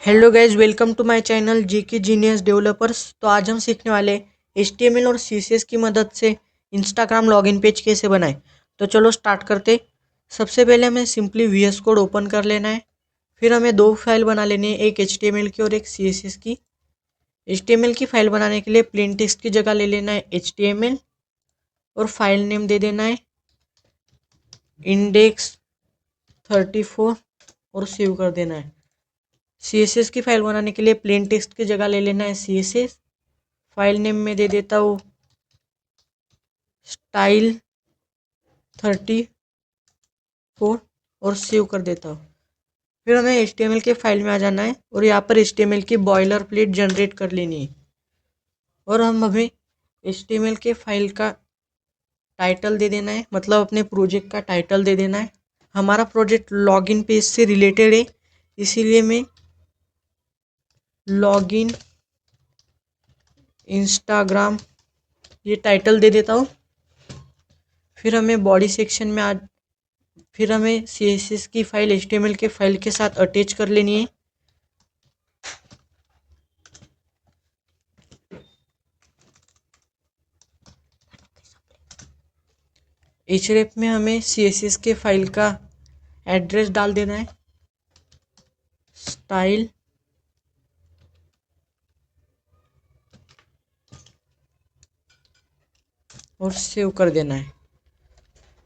Hello guys, welcome to my channel GK genius developers. तो आज हम सीखने वाले HTML और CSS की मदद से इंस्टाग्राम लॉगिन पेज कैसे बनाएं। तो चलो स्टार्ट करते। सबसे पहले हमें सिंपली VS कोड ओपन कर लेना है। फिर हमें दो फाइल बना लेनी है, एक HTML की और एक CSS की। HTML की फाइल बनाने के लिए प्लेन टेक्स्ट की जगह ले लेना है HTML और फाइल नेम दे देना है index34 और सेव कर देना है। CSS की फाइल बनाने के लिए प्लेन टेक्स्ट की जगह ले लेना है CSS। फाइल नेम में दे देता हूँ style34 और सेव कर देता हूँ। फिर हमें HTML के फाइल में आ जाना है और यहाँ पर HTML की बॉयलर प्लेट जनरेट कर लेनी है। और हम हमें HTML के फाइल का टाइटल दे देना है, मतलब अपने प्रोजेक्ट का टाइटल दे देना है। हमारा प्रोजेक्ट लॉगिन पेज से रिलेटेड है, इसीलिए मैं लॉगिन इंस्टाग्राम ये टाइटल दे देता हूँ। फिर हमें बॉडी सेक्शन में फिर हमें CSS की फाइल HTML के फाइल के साथ अटैच कर लेनी है। href में हमें CSS के फाइल का एड्रेस डाल देना है, स्टाइल और सेव कर देना है।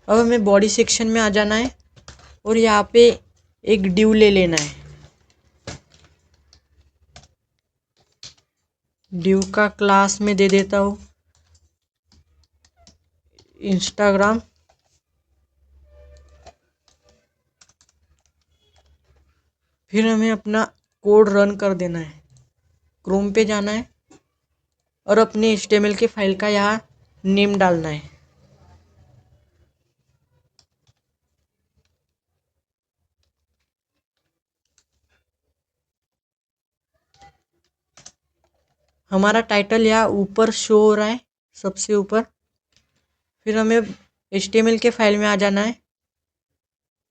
अब हमें बॉडी सेक्शन में आ जाना है और यहाँ पे एक डिव ले लेना है। डिव का क्लास में दे देता हूँ इंस्टाग्राम। फिर हमें अपना कोड रन कर देना है। क्रोम पे जाना है और अपने HTML के फाइल का यहाँ नेम डालना है। हमारा टाइटल यहाँ ऊपर शो हो रहा है, सबसे ऊपर। फिर हमें HTML के फाइल में आ जाना है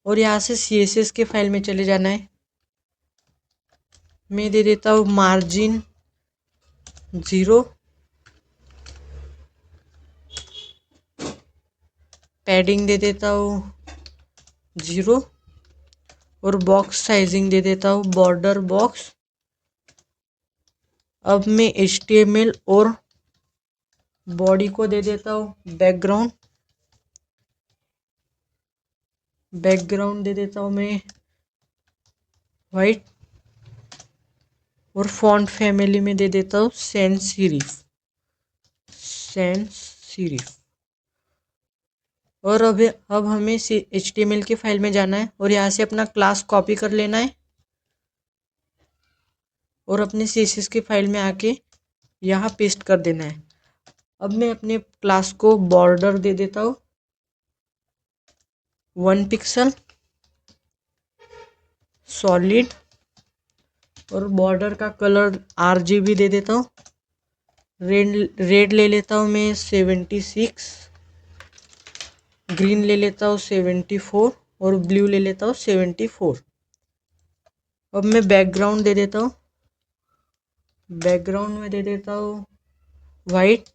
और यहाँ से CSS के फाइल में चले जाना है। मैं दे देता हूँ मार्जिन 0, पैडिंग दे देता हूँ 0 और बॉक्स साइजिंग दे देता हूँ बॉर्डर बॉक्स। अब मैं HTML और बॉडी को दे देता हूँ बैकग्राउंड। बैकग्राउंड दे देता हूँ मैं वाइट और फॉन्ट फैमिली में दे देता हूँ सैंस सिरिफ। और अब हमें HTML की फाइल में जाना है और यहाँ से अपना क्लास कॉपी कर लेना है और अपने CSS की फाइल में आके यहाँ पेस्ट कर देना है। अब मैं अपने क्लास को बॉर्डर दे देता हूँ 1 पिक्सल सॉलिड और बॉर्डर का कलर RGB दे देता हूँ। रेड ले लेता हूँ मैं 76, ग्रीन ले लेता हूँ 74 और ब्लू ले लेता हूँ 74। अब मैं बैकग्राउंड दे देता हूँ, बैकग्राउंड में दे देता हूँ वाइट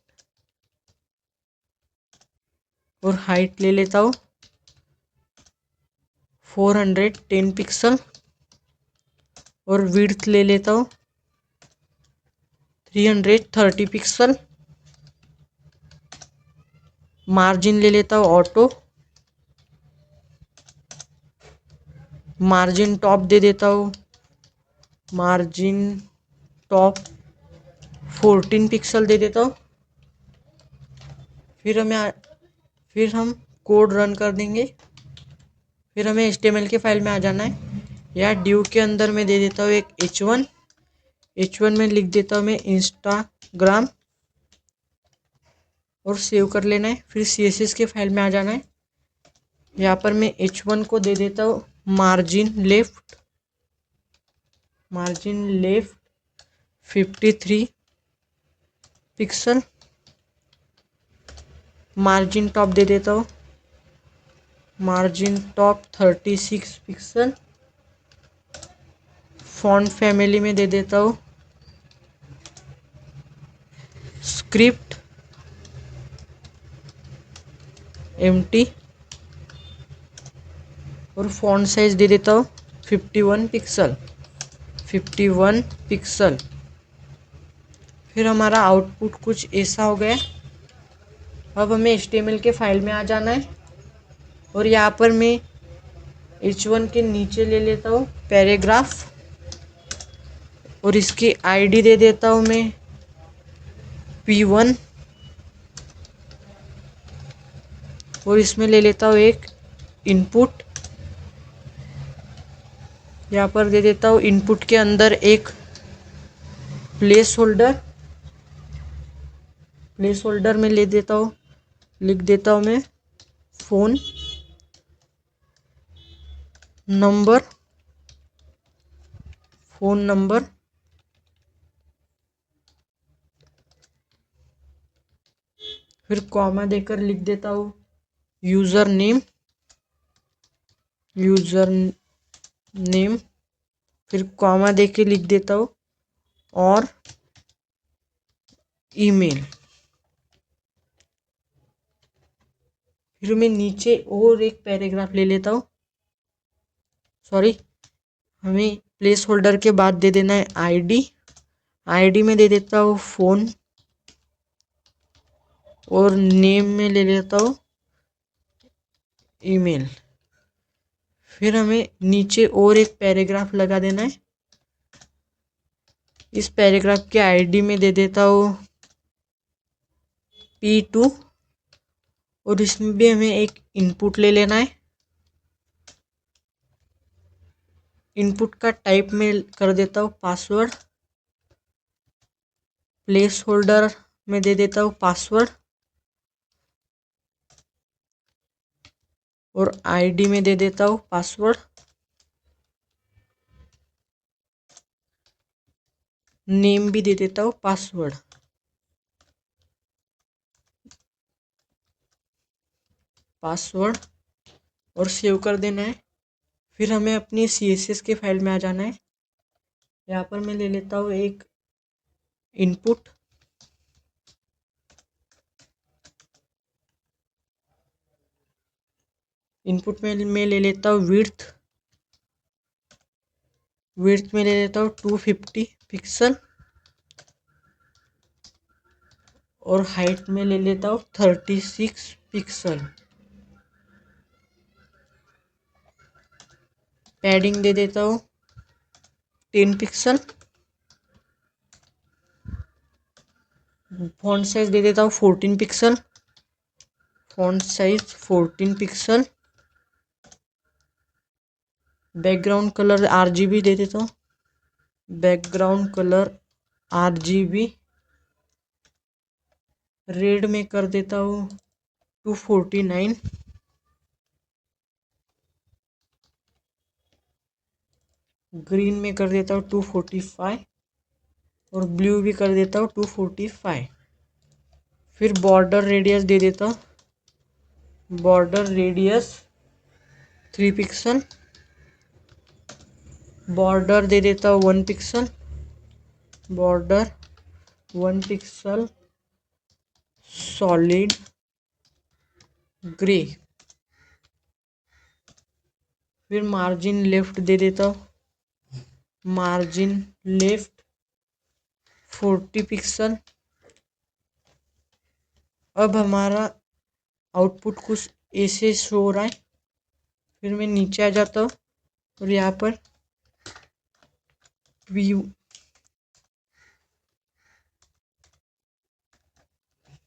और हाइट ले लेता हूँ 410 पिक्सल और विड्थ ले लेता हूँ 330 पिक्सल। मार्जिन ले लेता हूँ ऑटो, मार्जिन टॉप दे देता हूँ मार्जिन टॉप 14 पिक्सल दे देता हूँ। फिर हम कोड रन कर देंगे। फिर हमें HTML के फाइल में आ जाना है। या ड्यू के अंदर में दे देता हूँ एक H1 में लिख देता हूँ मैं इंस्टाग्राम और सेव कर लेना है। फिर CSS के फाइल में आ जाना है। यहाँ पर मैं H1 को दे देता हूँ margin left 53 pixel. Margin top दे देता हूँ margin top 36 pixel. Font family में दे देता हूँ स्क्रिप्ट एम्प्टी और फॉन्ट साइज दे देता हूँ 51 पिक्सल 51 पिक्सल। फिर हमारा आउटपुट कुछ ऐसा हो गया। अब हमें HTML के फाइल में आ जाना है और यहाँ पर मैं H1 के नीचे ले लेता हूँ पैराग्राफ और इसकी आईडी दे देता हूँ मैं P1 और इसमें ले लेता हूँ एक इनपुट। यहाँ पर दे देता हूँ इनपुट के अंदर एक प्लेस होल्डर में ले देता हूँ, लिख देता हूँ मैं फ़ोन नंबर फिर कॉमा देकर लिख देता हूँ यूज़र नेम फिर कॉमा देके लिख देता हूँ और ईमेल। फिर मैं नीचे और एक पैराग्राफ ले लेता हूँ, सॉरी हमें प्लेस होल्डर के बाद दे देना है आईडी में दे देता हूँ फ़ोन और नेम में ले लेता हूँ ईमेल। फिर हमें नीचे और एक पैराग्राफ लगा देना है। इस पैराग्राफ के आईडी में दे देता हूँ P2 और इसमें भी हमें एक इनपुट ले लेना है। इनपुट का टाइप में कर देता हूँ पासवर्ड, प्लेस होल्डर में दे देता हूँ पासवर्ड और आईडी में दे देता हूँ पासवर्ड। नेम भी दे देता हूँ पासवर्ड और सेव कर देना है। फिर हमें अपनी CSS के फाइल में आ जाना है। यहाँ पर मैं ले लेता हूँ एक इनपुट में मैं ले लेता हूँ विड्थ में ले लेता हूँ 250 पिक्सल और हाइट में ले लेता हूँ 36 पिक्सल। पैडिंग दे देता हूँ 10 पिक्सल। फॉन्ट साइज दे देता हूँ 14 पिक्सल बैकग्राउंड कलर RGB दे देता हूँ RGB। रेड में कर देता हूँ 249। ग्रीन में कर देता हूँ 245 और ब्लू भी कर देता हूँ 245। फिर बॉर्डर रेडियस दे देता हूँ 3 पिक्सल। बॉर्डर दे देता हूँ 1 पिक्सल सॉलिड ग्रे। फिर मार्जिन लेफ्ट दे देता हूँ 40 पिक्सल। अब हमारा आउटपुट कुछ ऐसे शो हो रहा है। फिर मैं नीचे आ जाता हूँ और यहाँ पर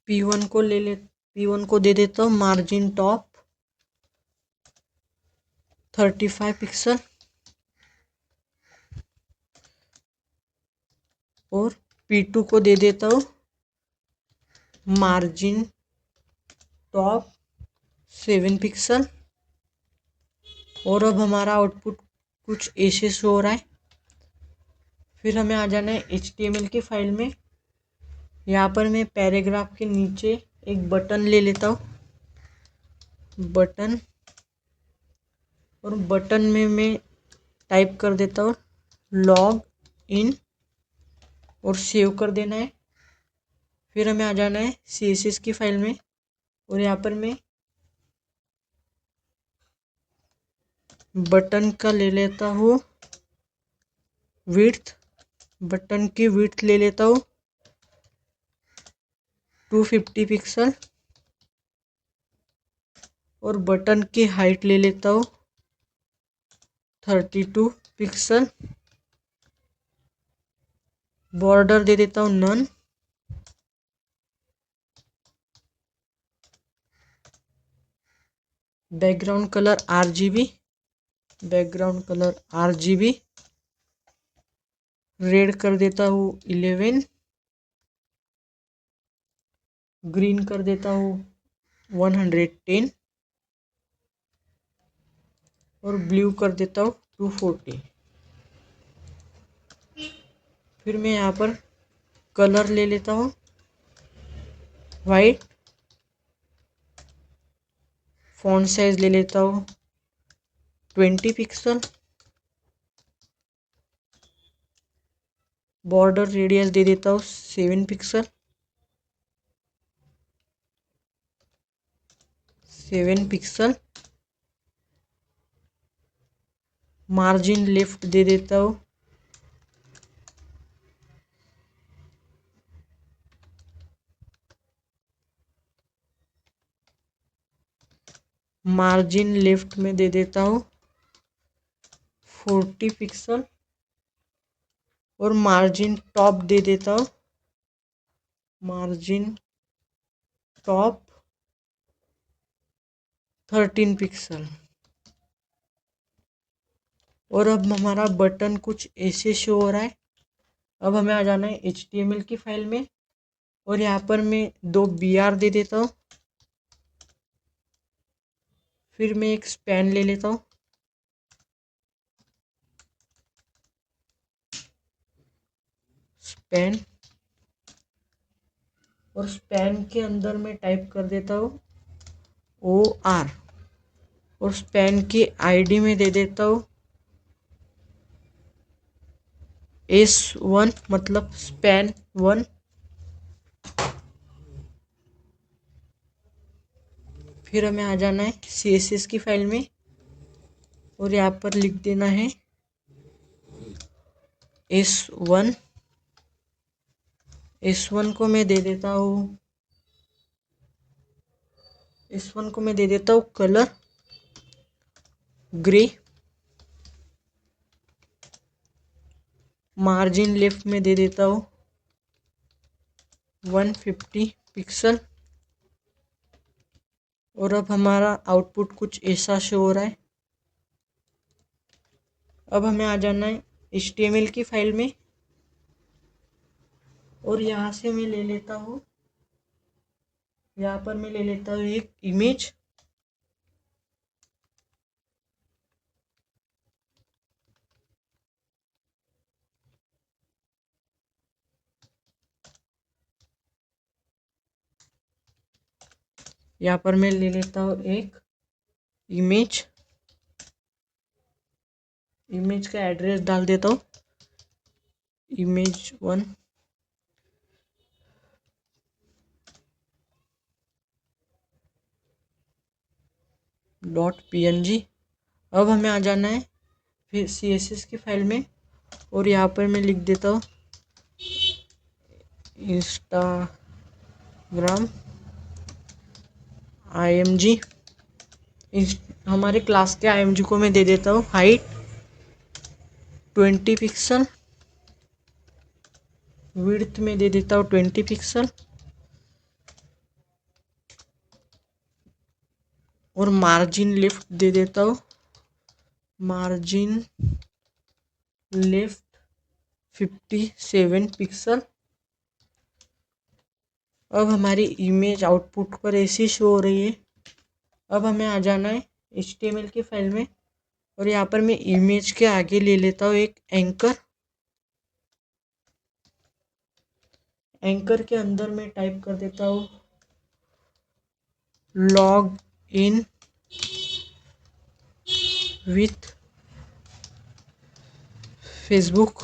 P1 को दे देता हूँ मार्जिन टॉप 35 पिक्सल और P2 को दे देता हूँ मार्जिन टॉप 7 पिक्सल। और अब हमारा आउटपुट कुछ ऐसे शो हो रहा है। फिर हमें आ जाना है HTML की फाइल में। यहाँ पर मैं पैराग्राफ के नीचे एक बटन ले लेता हूँ और बटन में मैं टाइप कर देता हूँ लॉग इन और सेव कर देना है। फिर हमें आ जाना है CSS की फाइल में और यहाँ पर मैं बटन का ले लेता हूँ विड्थ, बटन की विड्थ ले लेता हूँ 250 पिक्सल और बटन की हाइट ले लेता हूँ 32 पिक्सल। बॉर्डर दे देता हूँ none. Background colour RGB, background colour RGB। Red कर देता हूँ 11, ग्रीन कर देता हूँ 110 और ब्लू कर देता हूँ 240। फिर मैं यहाँ पर कलर ले लेता हूँ वाइट, फॉन्ट साइज ले लेता हूँ 20 पिक्सल। बॉर्डर रेडियस दे देता हूँ 7 पिक्सल, 7 पिक्सल। मार्जिन लेफ्ट दे देता हूँ 40 पिक्सल और मार्जिन टॉप दे देता हूँ मार्जिन टॉप 13 पिक्सल। और अब हमारा बटन कुछ ऐसे शो हो रहा है। अब हमें आ जाना है HTML की फाइल में और यहाँ पर मैं 2 BR दे देता हूँ। फिर मैं एक स्पैन ले लेता हूँ, स्पैन, और स्पैन के अंदर मैं टाइप कर देता हूँ OR और स्पैन की ID में दे देता हूँ S1 मतलब स्पैन 1। फिर हमें आ जाना है CSS की फाइल में और यहाँ पर लिख देना है S1। S1 को मैं दे देता हूँ कलर ग्रे। मार्जिन लेफ्ट में दे देता हूँ 150 पिक्सल। और अब हमारा आउटपुट कुछ ऐसा शो हो रहा है। अब हमें आ जाना है HTML की फाइल में और यहाँ से मैं ले लेता हूँ, यहाँ पर मैं ले लेता हूँ एक इमेज। यहाँ पर मैं ले लेता हूँ एक इमेज, इमेज का एड्रेस डाल देता हूँ image1 .png। अब हमें आ जाना है फिर CSS की फाइल में और यहाँ पर मैं लिख देता हूँ इंस्टाग्राम IMG। हमारे क्लास के IMG को मैं दे देता हूँ हाइट 20 पिक्सल, विड्थ में दे देता हूँ 20 पिक्सल और मार्जिन लेफ्ट दे देता हूँ मार्जिन लेफ्ट 57 पिक्सल। अब हमारी इमेज आउटपुट पर ऐसी शो हो रही है। अब हमें आ जाना है HTML की फाइल में और यहाँ पर मैं इमेज के आगे ले लेता हूँ एक एंकर। एंकर के अंदर मैं टाइप कर देता हूँ log in with Facebook,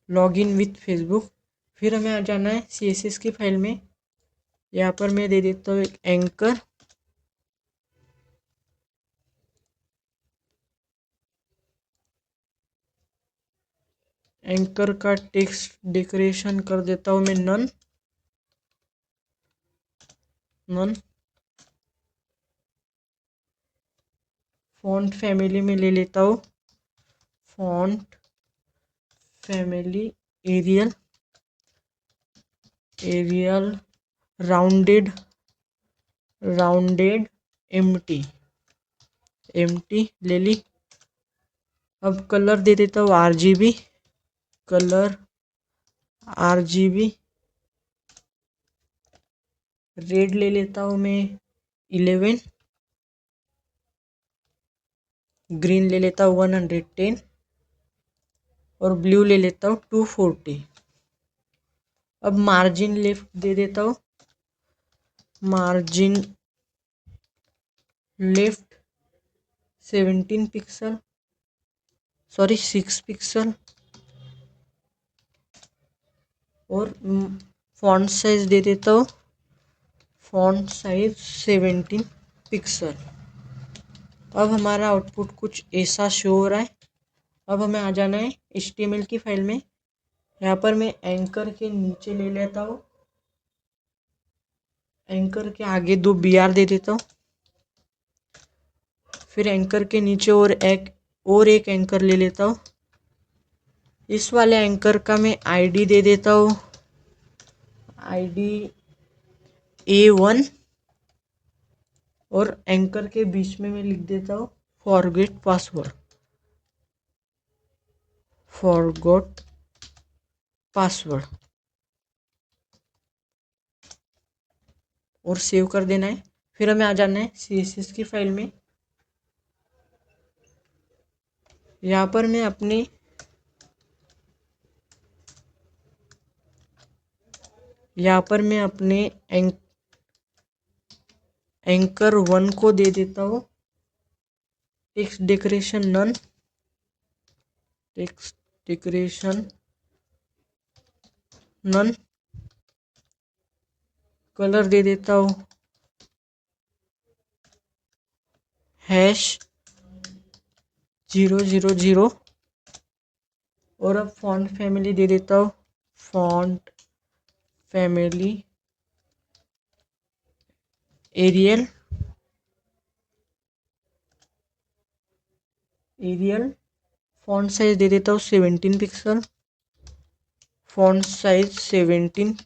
login with Facebook. फिर हमें आ जाना है CSS की फाइल में। यहाँ पर मैं दे देता हूँ एक एंकर, एंकर का टेक्स्ट डेकोरेशन कर देता हूँ मैं नन। फॉन्ट फैमिली में ले लेता हूँ font family Arial, rounded empty ले ली। अब कलर दे देता हूँ RGB, रेड ले लेता हूँ मैं 11, ग्रीन ले लेता हूँ 110 और ब्लू ले लेता हूँ 240। अब मार्जिन लेफ्ट दे देता हूँ, margin left 17 pixel, sorry 6 pixel. और फॉन्ट साइज दे देता हूँ, फॉन्ट साइज 17 पिक्सल। अब हमारा आउटपुट कुछ ऐसा शो हो रहा है। अब हमें आ जाना है HTML की फाइल में। यहाँ पर मैं एंकर के नीचे ले लेता हूँ, एंकर के आगे 2 BR दे देता हूँ। फिर एंकर के नीचे और एक एंकर ले लेता हूँ। इस वाले एंकर का मैं ID दे देता हूँ, ID A1। और एंकर के बीच में मैं लिख देता हूँ फॉरगेट पासवर्ड और सेव कर देना है। फिर हमें आ जाना है CSS की फाइल में। यहाँ पर मैं अपने एंकर 1 को दे देता हूँ टेक्स्ट डेकोरेशन नन, कलर दे देता हूँ #000 और अब फॉन्ट फैमिली दे देता हूँ font family Arial, font size दे देता हूँ 17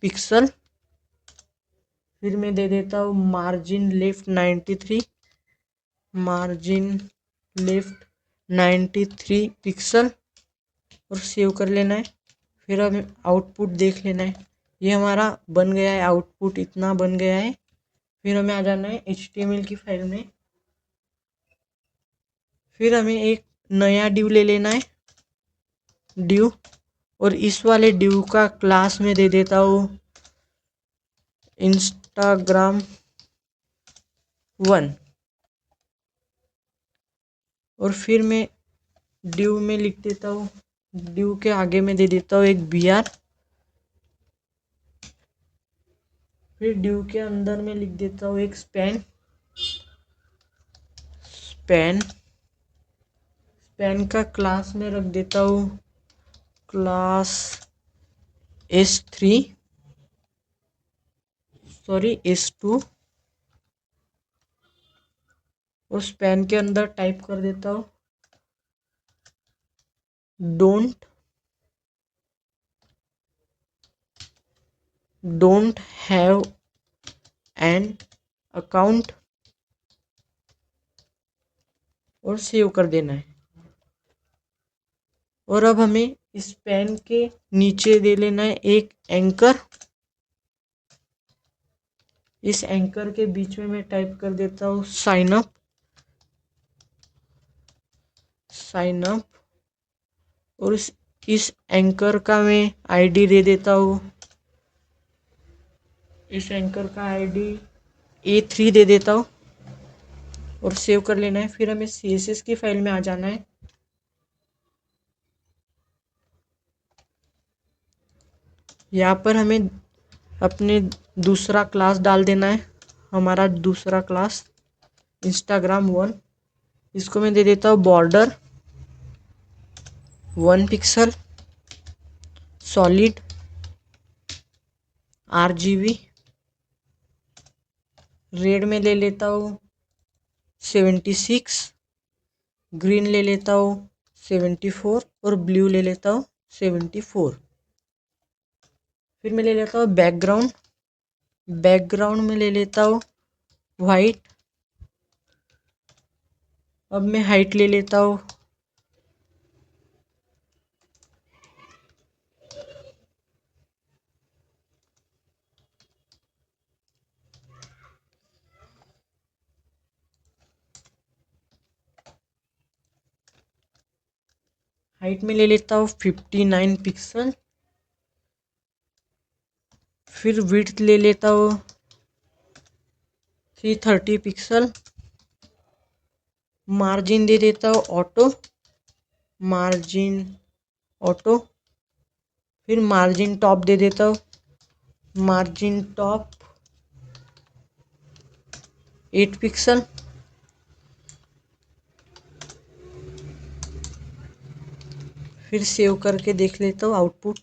पिक्सल, फिर मैं दे देता हूँ मार्जिन लेफ्ट 93 पिक्सल और सेव कर लेना है। फिर हमें आउटपुट देख लेना है। ये हमारा बन गया है, आउटपुट इतना बन गया है। फिर हमें आ जाना है HTML की फाइल में। फिर हमें एक नया डिव ले लेना है, और इस वाले डिव का क्लास में दे देता हूँ Instagram1। और फिर मैं डिव में लिख देता हूँ, डिव के आगे में दे देता हूँ एक BR। फिर डिव के अंदर में लिख देता हूँ एक स्पैन का क्लास में रख देता हूँ क्लास S2। और स्पैन के अंदर टाइप कर देता हूँ डोंट हैव एन अकाउंट और सेव कर देना है। और अब हमें इस पेन के नीचे दे लेना है एक एंकर। इस एंकर के बीच में मैं टाइप कर देता हूँ साइन अप और इस एंकर का मैं ID दे देता हूँ इस एंकर का आईडी A3 दे देता हूँ और सेव कर लेना है। फिर हमें CSS की फाइल में आ जाना है। यहाँ पर हमें अपने दूसरा क्लास डाल देना है। हमारा दूसरा क्लास Instagram1, इसको मैं दे देता हूँ border 1 pixel, solid, RGB, red में ले लेता हूँ 76, ग्रीन ले लेता हूँ 74 और ब्लू ले लेता हूँ 74। फिर मैं ले लेता हूँ बैकग्राउंड में ले लेता हूँ वाइट। अब मैं हाइट ले लेता हूँ हाइट में ले लेता हूँ 59 पिक्सल। फिर विड्थ ले लेता हूँ 330 पिक्सल। मार्जिन दे देता हूँ ऑटो। फिर मार्जिन टॉप दे देता हूँ मार्जिन टॉप 8 पिक्सल। फिर सेव करके देख लेता हूँ आउटपुट।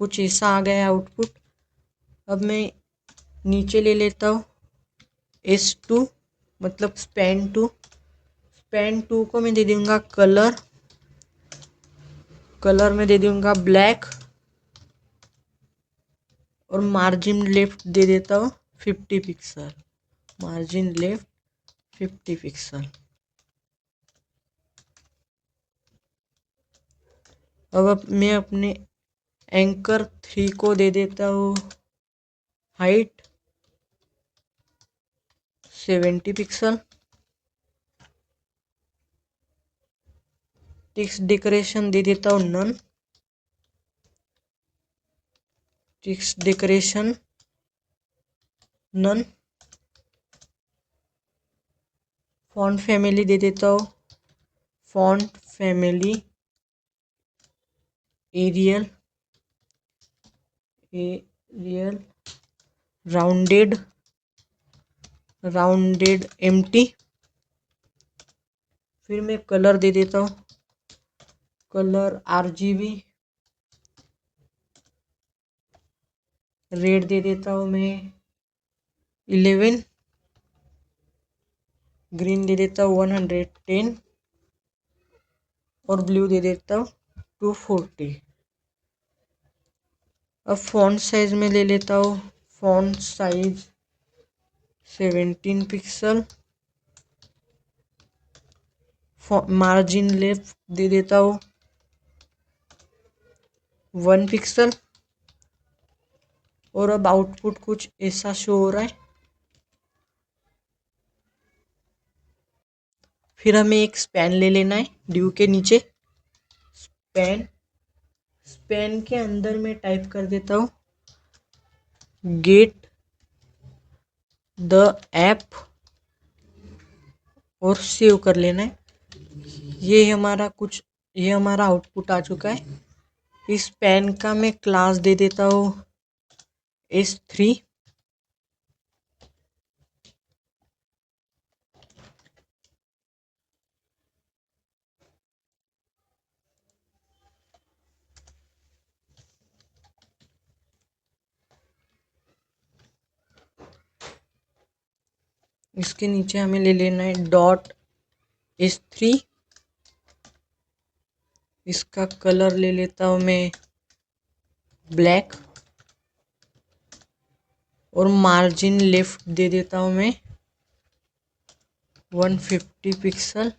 कुछ ऐसा आ गया आउटपुट। अब मैं नीचे ले लेता हूँ S2 मतलब स्पैन 2 को मैं दे दूँगा कलर में दे दूँगा ब्लैक और मार्जिन लेफ्ट दे देता हूँ 50 पिक्सल। Margin left 50 pixel. अब मैं अपने एंकर 3 को दे देता हूँ हाइट 70 पिक्सल। टेक्स्ट डेकोरेशन दे देता हूँ none. Text decoration none. Font family दे देता हूँ font family Arial rounded empty. फिर मैं कलर दे देता हूँ कलर RGB। रेड दे देता हूँ मैं 11। ग्रीन दे देता हूँ 110 और ब्लू दे देता हूँ 240। अब फॉन्ट साइज में ले लेता हूँ font size 17 pixel. Margin left दे देता हूँ 1 पिक्सल। और अब आउटपुट कुछ ऐसा शो हो रहा है। फिर हमें एक स्पैन ले लेना है ड्यू के नीचे। स्पैन के अंदर में टाइप कर देता हूँ गेट द ऐप और सेव कर लेना है। ये हमारा आउटपुट आ चुका है। इस पेन का मैं क्लास दे देता हूँ S3। इसके नीचे हमें ले लेना है .S3। इसका कलर ले लेता हूँ मैं ब्लैक और मार्जिन लेफ्ट दे देता हूँ मैं 150 पिक्सल।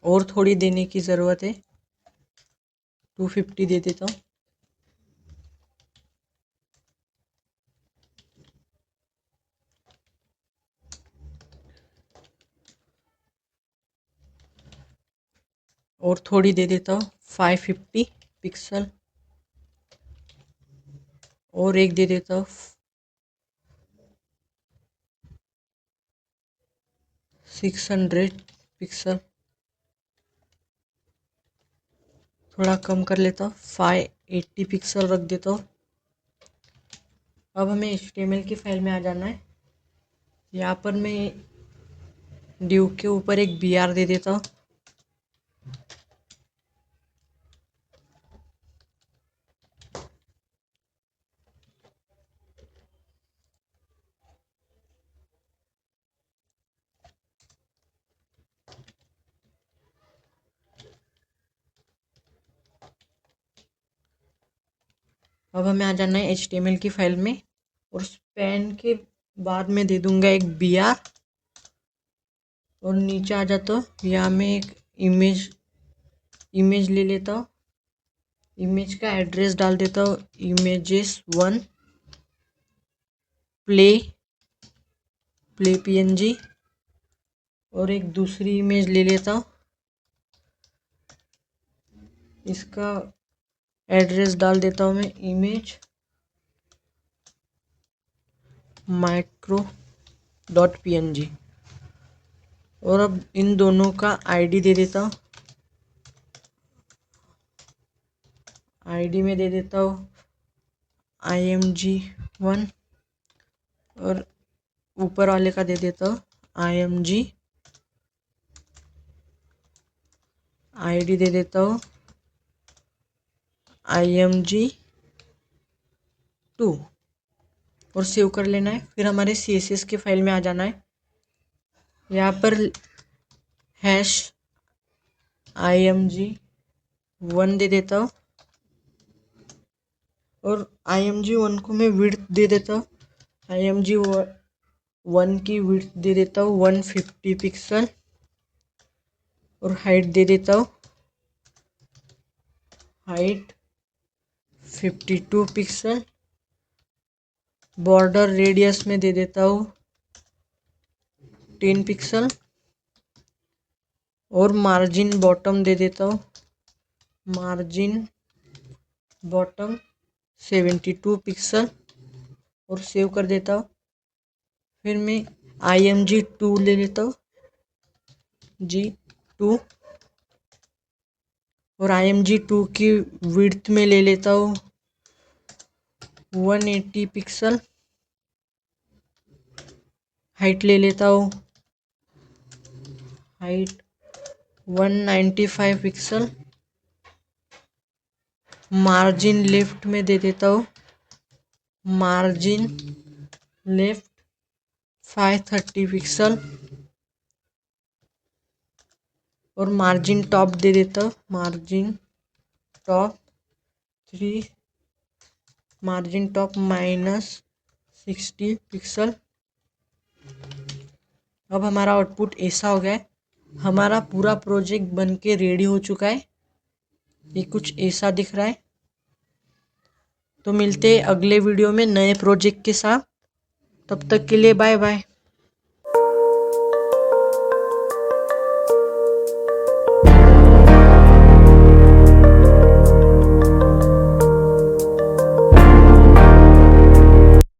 और थोड़ी देने की ज़रूरत है 250 दे देता हूँ। और थोड़ी दे देता हूँ 550। पिक्सल और एक दे देता हूँ 600 पिक्सल, थोड़ा कम कर लेता हूँ 580 पिक्सल रख देता हूँ। अब हमें HTML की फाइल में आ जाना है। यहाँ पर मैं ड्यू के ऊपर एक BR दे देता हूँ। अब हमें आ जाना है HTML की फाइल में और स्पैन के बाद में दे दूंगा एक BR और नीचे आ जाता हूँ। यहाँ मैं एक इमेज ले लेता हूँ। इमेज का एड्रेस डाल देता हूँ images1 प्ले PNG और एक दूसरी इमेज ले लेता हूँ। इसका एड्रेस डाल देता हूँ मैं image micro.png और अब इन दोनों का ID दे देता हूँ। ID में दे देता हूँ img1 और ऊपर वाले का दे देता हूँ img ID दे देता हूँ img2 और सेव कर लेना है। फिर हमारे CSS की फाइल में आ जाना है। यहाँ पर #img1 दे देता हूँ और img1 को मैं विड्थ दे देता हूँ। img1 की विड्थ दे देता हूँ 150 पिक्सल और हाइट दे देता हूँ हाइट 52 पिक्सल। बॉर्डर रेडियस में दे देता हूँ 10 पिक्सल और मार्जिन बॉटम दे देता हूँ मार्जिन बॉटम 72 पिक्सल और सेव कर देता हूँ। फिर मैं img2 ले लेता हूँ G2 और img2 की विड्थ में ले लेता हूँ 180 पिक्सल। हाइट ले लेता हूँ हाइट 195 पिक्सल। मार्जिन लेफ्ट में दे देता हूँ मार्जिन लेफ्ट 530 पिक्सल और मार्जिन टॉप दे देता हूँ margin top 3 margin top -60 pixel. अब हमारा आउटपुट ऐसा हो गया है। हमारा पूरा प्रोजेक्ट बन के रेडी हो चुका है। ये कुछ ऐसा दिख रहा है। तो मिलते हैं अगले वीडियो में नए प्रोजेक्ट के साथ। तब तक के लिए बाय बाय।